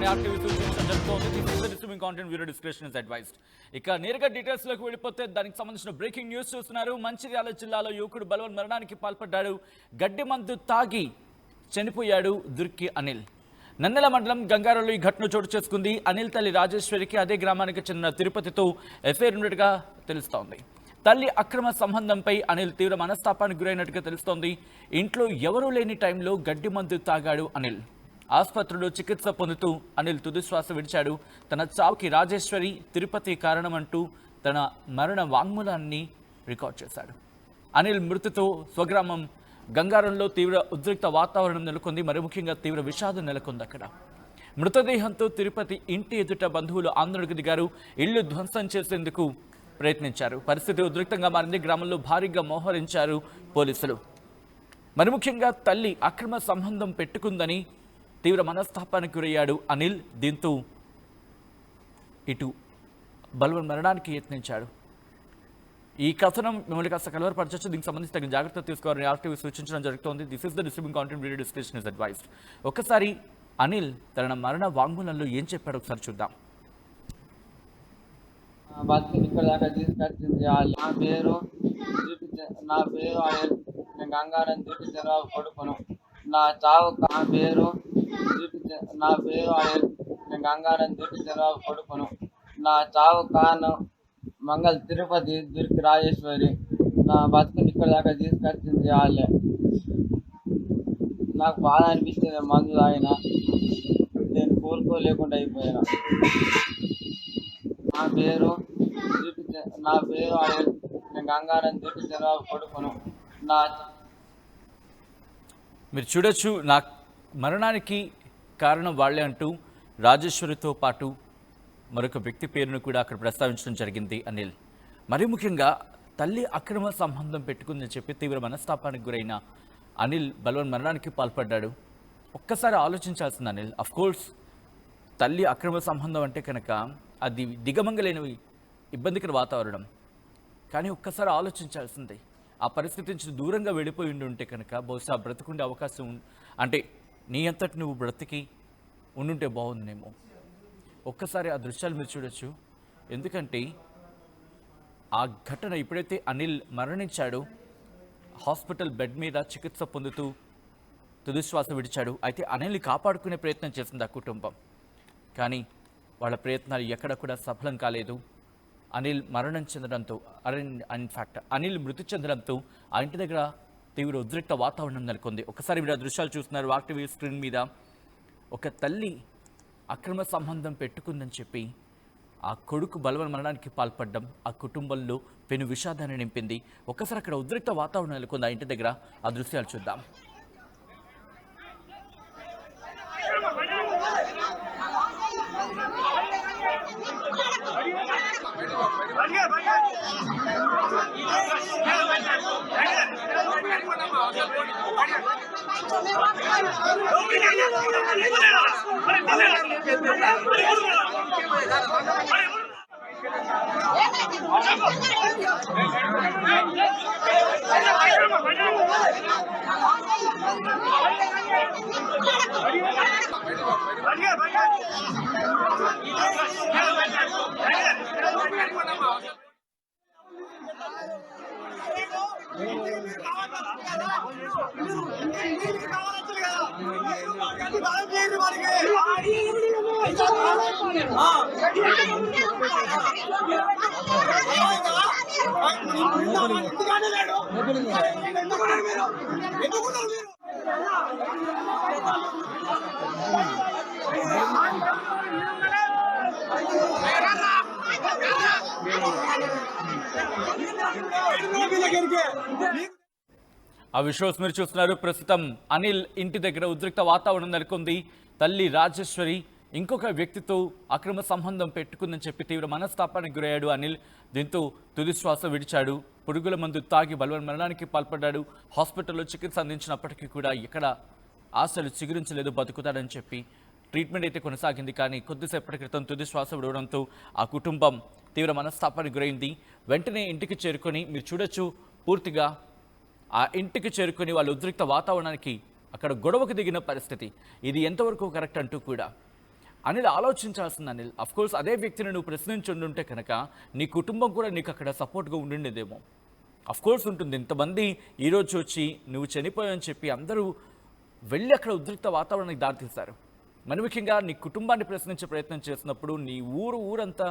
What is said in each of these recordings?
తీసుకోవాలని ఆర్టీవీ సూచించడం జరుగుతోంది. Content video description is advised. ఇక నేరుగా డీటెయిల్స్ లోకి వెళ్ళిపోతే దానికి సంబంధించిన బ్రేకింగ్ న్యూస్ చూస్తున్నారు. మంచిర్యాల జిల్లాలో యువకుడు బలవన్ మరణానికి పాల్పడ్డాడు. గడ్డి మందు తాగి చనిపోయాడు దుర్కి అనిల్. నన్నెల మండలం గంగారంలో ఈ ఘటన చోటు చేసుకుంది. అనిల్ తల్లి రాజేశ్వరికి అదే గ్రామానికి చెందిన తిరుపతితో ఎఫ్ఐఆర్ ఉన్నట్టుగా తెలుస్తోంది. తల్లి అక్రమ సంబంధంపై అనిల్ తీవ్ర మనస్తాపానికి గురైనట్టుగా తెలుస్తోంది. ఇంట్లో ఎవరూ లేని టైంలో గడ్డి మందు తాగాడు అనిల్. ఆసుపత్రిలో చికిత్స పొందుతూ అనిల్ తుదిశ్వాస విడిచాడు. తన చావుకి రాజేశ్వరి, తిరుపతి కారణమంటూ తన మరణ వాంగ్మూలాన్ని రికార్డ్ చేశాడు. అనిల్ మృతితో స్వగ్రామం గంగారంలో తీవ్ర ఉద్రిక్త వాతావరణం నెలకొంది. మరి ముఖ్యంగా తీవ్ర విషాదం నెలకొంది అక్కడ. మృతదేహంతో తిరుపతి ఇంటి ఎదుట బంధువులు ఆందోళనకు దిగారు. ఇళ్లు ధ్వంసం చేసేందుకు ప్రయత్నించారు. పరిస్థితి ఉద్రిక్తంగా మారింది. గ్రామంలో భారీగా మోహరించారు పోలీసులు. మరి ముఖ్యంగా తల్లి అక్రమ సంబంధం పెట్టుకుందని తీవ్ర మనస్తాపానికి గురయ్యాడు అనిల్. దీంతో ఇటు బలవన్ మరణానికి యత్నించాడు. ఈ కథనం మిమ్మల్ని కాస్త కలవరపరచవచ్చు. దీనికి సంబంధించి తగిన జాగ్రత్త తీసుకోవాలని ఆర్టీవీ సూచించడం జరుగుతోంది. This is the distributing content video description is advised. ఒక్కసారి అనిల్ తన మరణ వాంగ్మూలంలో ఏం చెప్పాడో ఒకసారి చూద్దాం. బతికి ఇక్కడ దాకా తీసుకొచ్చింది నా పేరు అనిల్. నేను గంగారం దిపి చంద్రబాబు కొడుకును. నా చావు అనిల్. నేను గంగారం దిపి చంద్రబాబు కొడుకును. నా చావు కారణం మంగళ తిరుపతి దుర్కి రాజేశ్వరి. నా బతుకుని ఇక్కడ దాకా తీసుకొచ్చింది వాళ్ళే. నాకు బాధ అనిపిస్తుంది. మందు తాగిన నేను కోలుకోలేకుండా అయిపోయాను. నా పేరు అనిల్. నేను గంగారం దిపి చంద్రబాబు కొడుకును. మీరు చూడొచ్చు, నా మరణానికి కారణం వాళ్లే అంటూ రాజేశ్వరితో పాటు మరొక వ్యక్తి పేరును కూడా అక్కడ ప్రస్తావించడం జరిగింది అనిల్. మరీ ముఖ్యంగా తల్లి అక్రమ సంబంధం పెట్టుకుందని చెప్పి తీవ్ర మనస్తాపానికి గురైన అనిల్ బలవన్ మరణానికి పాల్పడ్డాడు. ఒక్కసారి ఆలోచించాల్సింది అనిల్. అఫ్కోర్స్ తల్లి అక్రమ సంబంధం అంటే కనుక అది దిగమంగలేని ఇబ్బందికర వాతావరణం. కానీ ఒక్కసారి ఆలోచించాల్సిందే. ఆ పరిస్థితి నుంచి దూరంగా వెళ్ళిపోయి ఉంటే కనుక బహుశా బ్రతుకుండే అవకాశం, అంటే నీ అంతటి నువ్వు బ్రతికి ఉండుంటే బాగుందేమో. ఒక్కసారి ఆ దృశ్యాలు మీరు చూడొచ్చు. ఎందుకంటే ఆ ఘటన ఎప్పుడైతే అనిల్ మరణించాడో హాస్పిటల్ బెడ్ మీద చికిత్స పొందుతూ తుదిశ్వాస విడిచాడు. అయితే అనిల్ని కాపాడుకునే ప్రయత్నం చేసింది ఆ కుటుంబం. కానీ వాళ్ళ ప్రయత్నాలు ఎక్కడ కూడా సఫలం కాలేదు. అనిల్ మరణం చెందడంతో, ఇన్ఫ్యాక్ట్ అనిల్ మృతి చెందడంతో ఆ ఇంటి దగ్గర తీవ్ర ఉద్రిక్త వాతావరణం నెలకొంది. ఒకసారి మీరు ఆ దృశ్యాలు చూస్తున్నారు ఆర్టీవీ స్క్రీన్ మీద. ఒక తల్లి అక్రమ సంబంధం పెట్టుకుందని చెప్పి ఆ కొడుకు బలవన్ మరణానికి పాల్పడడం ఆ కుటుంబంలో పెను విషాదాన్ని నింపింది. ఒక్కసారి అక్కడ ఉద్రిక్త వాతావరణం నెలకొంది ఆ ఇంటి దగ్గర. ఆ దృశ్యాలు చూద్దాం. ఆ విషయాలు మీరు చూస్తున్నారు. ప్రస్తుతం అనిల్ ఇంటి దగ్గర ఉద్రిక్త వాతావరణం నెలకొంది. తల్లి రాజేశ్వరి ఇంకొక వ్యక్తితో అక్రమ సంబంధం పెట్టుకుందని చెప్పి తీవ్ర మనస్తాపానికి గురయ్యాడు అనిల్. దీంతో తుదిశ్వాస విడిచాడు. పురుగుల మందు తాగి బలవన్ మరణానికి పాల్పడ్డాడు. హాస్పిటల్లో చికిత్స అందించినప్పటికీ కూడా ఎక్కడ ఆశలు చిగురించలేదు, బతుకుతాడని చెప్పి ట్రీట్మెంట్ అయితే కొనసాగింది. కానీ కొద్దిసేపటి క్రితం తుదిశ్వాస విడవడంతో ఆ కుటుంబం తీవ్ర మనస్తాపానికి గురైంది. వెంటనే ఇంటికి చేరుకొని మీరు చూడొచ్చు, పూర్తిగా ఆ ఇంటికి చేరుకొని వాళ్ళు ఉద్రిక్త వాతావరణానికి అక్కడ గొడవకు దిగిన పరిస్థితి. ఇది ఎంతవరకు కరెక్ట్ అంటూ కూడా అనిల్ ఆలోచించాల్సింది అనిల్. కోర్స్ అదే వ్యక్తిని నువ్వు ప్రశ్నించుండుంటే కనుక నీ కుటుంబం కూడా నీకు అక్కడ సపోర్ట్గా ఉండిండేదేమో. కోర్స్ ఉంటుంది. ఇంతమంది ఈరోజు వచ్చి నువ్వు చనిపోయావని చెప్పి అందరూ వెళ్ళి అక్కడ ఉద్రిక్త వాతావరణానికి దారితీశారు. మరి ముఖ్యంగా నీ కుటుంబాన్ని ప్రశ్నించే ప్రయత్నం చేసినప్పుడు నీ ఊరంతా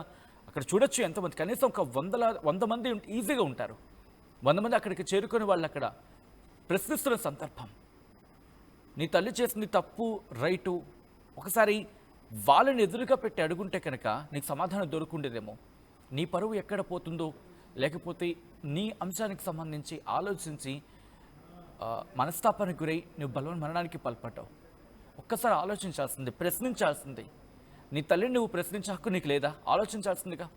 అక్కడ చూడొచ్చు ఎంతమంది, కనీసం ఒక 100 మంది ఈజీగా ఉంటారు. 100 మంది అక్కడికి చేరుకొని వాళ్ళు అక్కడ ప్రశ్నిస్తున్న సందర్భం. నీ తల్లి చేసింది తప్పు రైటు, ఒకసారి వాళ్ళని ఎదురుగా పెట్టి అడుగుంటే కనుక నీకు సమాధానం దొరుకుండేదేమో. నీ పరువు ఎక్కడ పోతుందో, లేకపోతే నీ అంశానికి సంబంధించి ఆలోచించి మనస్తాపానికి గురై నువ్వు బలవన్ మరణానికి పాల్పడ్డావు. ఒక్కసారి ఆలోచించాల్సింది, ప్రశ్నించాల్సింది. నీ తల్లిని నువ్వు ప్రశ్నించే హక్కు నీకు లేదా? ఆలోచించాల్సిందిగా.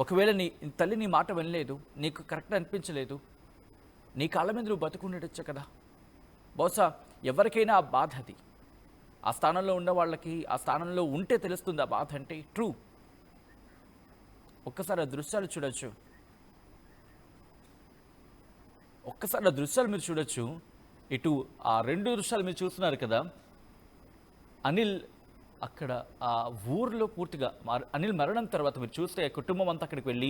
ఒకవేళ నీ తల్లి నీ మాట వినలేదు, నీకు కరెక్ట్ అనిపించలేదు, నీ కాళ్ళ మీద నువ్వు బతుకుండొచ్చు కదా. బహుశా ఎవరికైనా ఆ బాధ అది. ఆ స్థానంలో ఉన్న వాళ్ళకి, ఆ స్థానంలో ఉంటే తెలుస్తుంది ఆ బాధ అంటే. ట్రూ. ఒక్కసారి ఆ దృశ్యాలు చూడొచ్చు, ఒక్కసారి ఆ దృశ్యాలు మీరు చూడొచ్చు. ఇటు ఆ 2 దృశ్యాలు మీరు చూస్తున్నారు కదా. అనిల్ అక్కడ ఆ ఊరిలో పూర్తిగా అనిల్ మరణం తర్వాత మీరు చూస్తే కుటుంబం అంతా అక్కడికి వెళ్ళి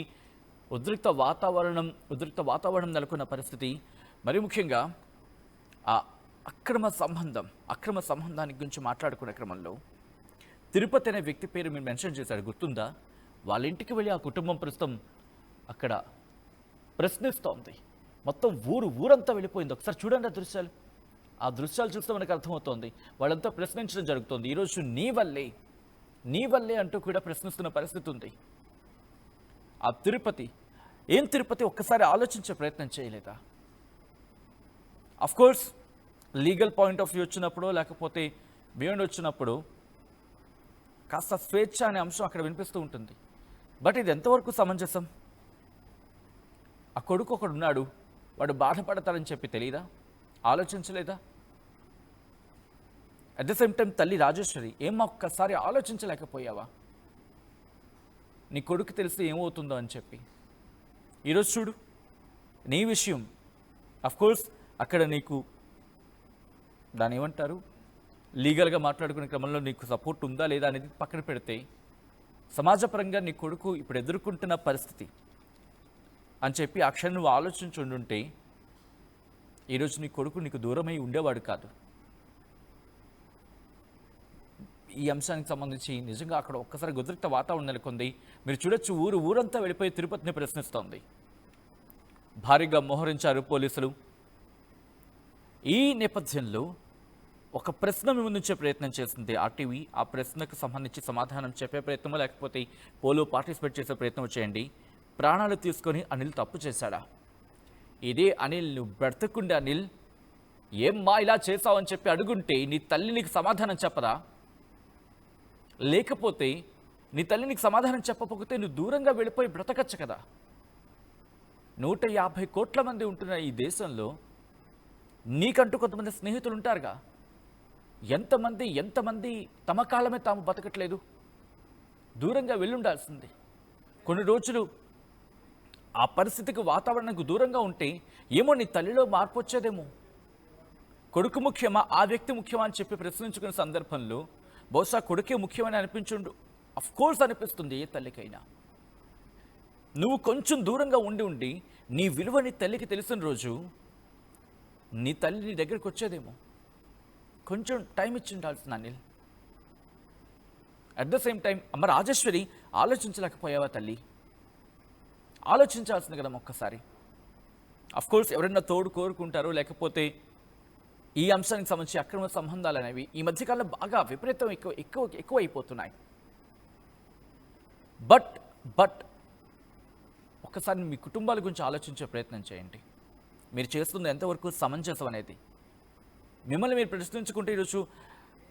ఉద్రిక్త వాతావరణం నెలకొన్న పరిస్థితి. మరి ముఖ్యంగా ఆ అక్రమ సంబంధానికి గురించి మాట్లాడుకునే క్రమంలో తిరుపతి అనే వ్యక్తి పేరు మీరు మెన్షన్ చేశాడు, గుర్తుందా? వాళ్ళ ఇంటికి వెళ్ళి ఆ కుటుంబం ప్రస్తుతం అక్కడ ప్రశ్నిస్తోంది. మొత్తం ఊరంతా వెళ్ళిపోయింది. ఒకసారి చూడండి ఆ దృశ్యాలు చూస్తే మనకు అర్థమవుతోంది. వాళ్ళంతా ప్రశ్నించడం జరుగుతోంది. ఈరోజు నీ వల్లే అంటూ కూడా ప్రశ్నిస్తున్న పరిస్థితి ఉంది. ఆ తిరుపతి ఒక్కసారి ఆలోచించే ప్రయత్నం చేయలేదా? Course legal point of view వచ్చినప్పుడు, లేకపోతే బియాండ్ వచ్చినప్పుడు కాస్త స్వేచ్ఛ అనే అంశం అక్కడ వినిపిస్తూ ఉంటుంది. బట్ ఇది ఎంతవరకు సమంజసం? ఆ కొడుకు ఒకడున్నాడు, వాడు బాధపడతారని చెప్పి తెలియదా? ఆలోచించలేదా? అట్ ద సేమ్ టైం తల్లి రాజేశ్వరి, ఒక్కసారి ఆలోచించలేకపోయావా? నీ కొడుకు తెలిసి ఏమవుతుందో అని చెప్పి. ఈరోజు చూడు, నీ విషయం కోర్స్ అక్కడ నీకు దాని ఏమంటారు, లీగల్గా మాట్లాడుకునే క్రమంలో నీకు సపోర్ట్ ఉందా లేదా అనేది పక్కన పెడితే, సమాజపరంగా నీ కొడుకు ఇప్పుడు ఎదుర్కొంటున్న పరిస్థితి అని చెప్పి ఆ క్షణం నువ్వు ఆలోచించుండుంటే ఈరోజు నీ కొడుకు నీకు దూరమై ఉండేవాడు కాదు. ఈ అంశానికి సంబంధించి నిజంగా అక్కడ ఒక్కసారి ఉద్రిక్త వాతావరణం నెలకొంది. మీరు చూడొచ్చు, ఊరంతా వెళ్ళిపోయి తిరుపతిని ప్రశ్నిస్తోంది. భారీగా మోహరించారు పోలీసులు. ఈ నేపథ్యంలో ఒక ప్రశ్న మీ ముందుంచే ప్రయత్నం చేసింది ఆర్టీవీ. ఆ ప్రశ్నకు సంబంధించి సమాధానం చెప్పే ప్రయత్నమో, లేకపోతే పోలో పార్టిసిపేట్ చేసే ప్రయత్నం చేయండి. ప్రాణాలు తీసుకొని అనిల్ తప్పు చేశాడా? ఇదే అనిల్, నువ్వు బ్రతకుండే అనిల్, ఏమ్మా ఇలా చేసావని చెప్పి అడుగుంటే నీ తల్లి నీకు సమాధానం చెప్పదా? లేకపోతే నీ తల్లి నీకు సమాధానం చెప్పకపోతే నువ్వు దూరంగా వెళ్ళిపోయి బ్రతకచ్చు కదా. 150 కోట్ల మంది ఉంటున్న ఈ దేశంలో నీకంటూ కొంతమంది స్నేహితులు ఉంటారుగా. ఎంతమంది తమ కాలమే తాము బతకట్లేదు? దూరంగా వెళ్ళుండాల్సింది. కొన్ని రోజులు ఆ పరిస్థితికి, వాతావరణానికి దూరంగా ఉంటే ఏమో నీ తల్లిలో మార్పు వచ్చేదేమో. కొడుకు ముఖ్యమా, ఆ వ్యక్తి ముఖ్యమా అని చెప్పి ప్రశ్నించుకునే సందర్భంలో బహుశా కొడుకే ముఖ్యమని అనిపించుండు. కోర్స్ అనిపిస్తుంది ఏ తల్లికైనా. నువ్వు కొంచెం దూరంగా ఉండి నీ విలువ నీ తల్లికి తెలిసిన రోజు నీ తల్లి నీ దగ్గరికి వచ్చేదేమో. కొంచెం టైం ఇచ్చి ఉండాల్సిన Anil. At the same time అమ్మ రాజేశ్వరి, ఆలోచించలేకపోయావా తల్లి? ఆలోచించాల్సింది కదా ఒక్కసారి. కోర్స్ ఎవరైనా తోడు కోరుకుంటారో, లేకపోతే ఈ అంశానికి సంబంధించి అక్రమ సంబంధాలు అనేవి ఈ మధ్యకాలంలో బాగా విపరీతం ఎక్కువ అయిపోతున్నాయి. బట్ ఒక్కసారి మీ కుటుంబాల గురించి ఆలోచించే ప్రయత్నం చేయండి. మీరు చేస్తుంది ఎంతవరకు సమంజసం అనేది. మిమ్మల్ని మీరు ప్రశ్నించుకుంటే ఈరోజు